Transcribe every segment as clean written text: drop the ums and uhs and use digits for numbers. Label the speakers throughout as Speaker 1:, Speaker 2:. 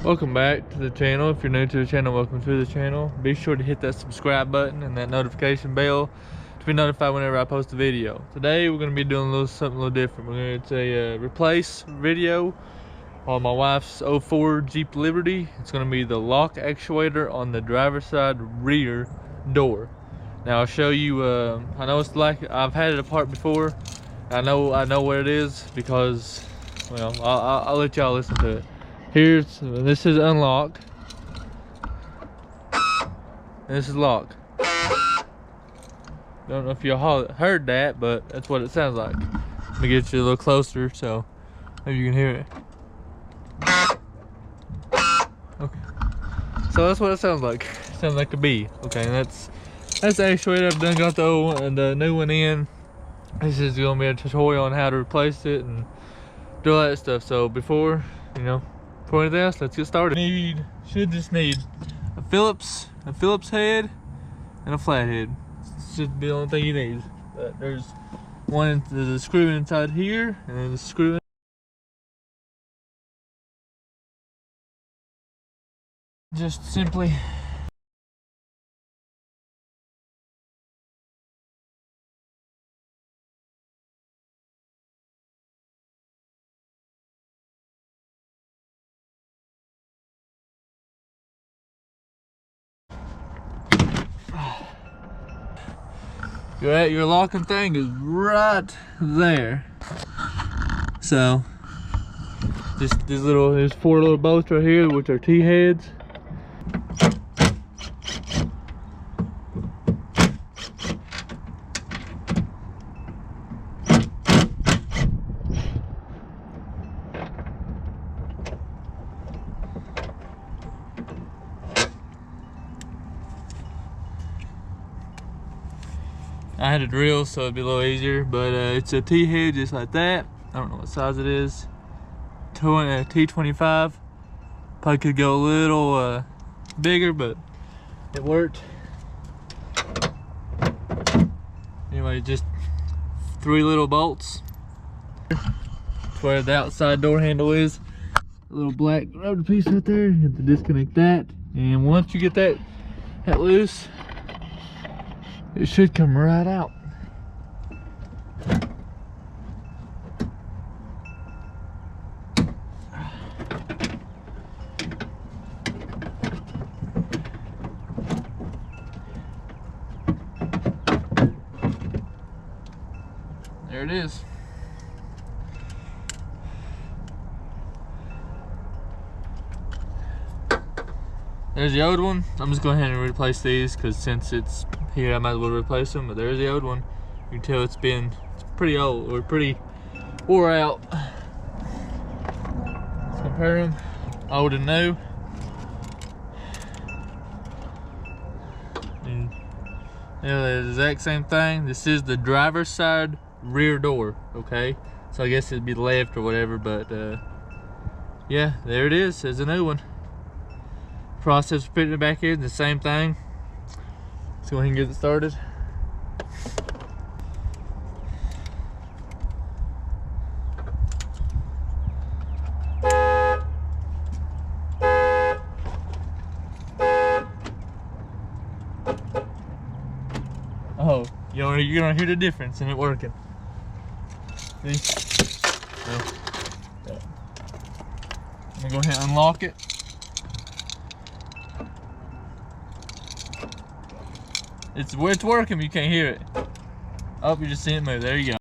Speaker 1: Welcome back to the channel. If you're new to the channel, welcome to the channel. Be sure to hit that subscribe button and that notification bell to be notified whenever I post a video. Today we're going to be doing something a little different. It's a replace video on my wife's 04 Jeep Liberty. It's going to be the lock actuator on the driver's side rear door. Now I'll show you. I know it's like I've had it apart before. I know what it is because, well, I'll let y'all listen to it. This is unlock. And this is lock. Don't know if y'all heard that, but that's what it sounds like. Let me get you a little closer so maybe you can hear it. Okay. So that's what it sounds like. It sounds like a bee. Okay, and that's actually what I've done. Got the old one and the new one in. This is gonna be a tutorial on how to replace it and do all that stuff. So before anything else, let's get started. Should just need a Phillips head and a flathead. This should be the only thing you need. But there's a screw inside here, and then a screw. Just simply your locking thing is right there. So there's 4 little bolts right here, which are T-heads. I had a drill so it'd be a little easier, but it's a T-head just like that. I don't know what size it is. T25. Probably could go a little bigger, but it worked. Anyway, just 3 little bolts. That's where the outside door handle is. A little black rubber piece right there. You have to disconnect that, and once you get that loose, it should come right out. There it is. There's the old one. I'm just going ahead and replace these because since it's here, I might as well replace them. But there's the old one. You can tell it's pretty old or pretty wore out. Let's compare them, old and new. And they're the exact same thing. This is the driver's side rear door. Okay, so I guess it'd be left or whatever. But yeah, there it is. There's a new one. Process for putting it back in, the same thing. Let's go ahead and get it started. Oh, you're gonna hear the difference in it working. See? So, I'm gonna go ahead and unlock it. It's working, but you can't hear it. Oh, you just see it move. There you go.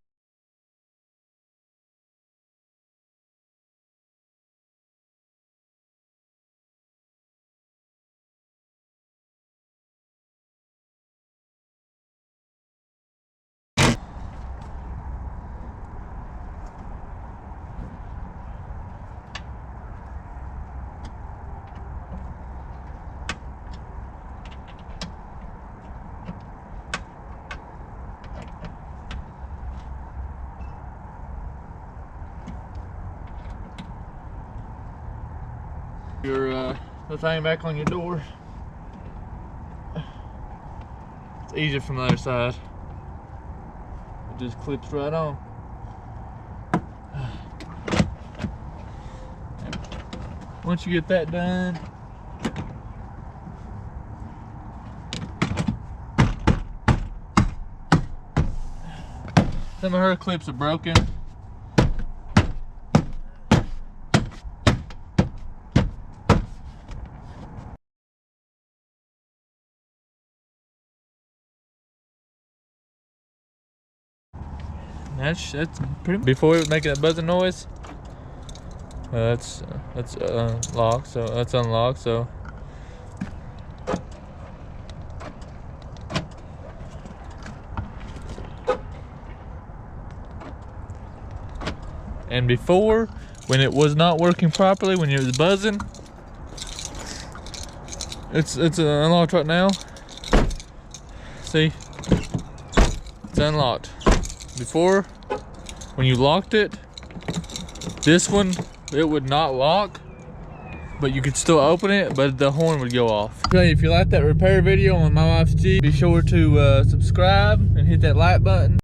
Speaker 1: The thing back on your door. It's easier from the other side. It just clips right on. once you get that done, some of her clips are broken. That's pretty. Before it was making that buzzing noise. That's locked, so that's unlocked. So and before, when it was not working properly, when it was buzzing, it's unlocked right now. See, it's unlocked. Before, when you locked it, this one, it would not lock, but you could still open it, but the horn would go off. Okay, if you like that repair video on my wife's Jeep, be sure to subscribe and hit that like button.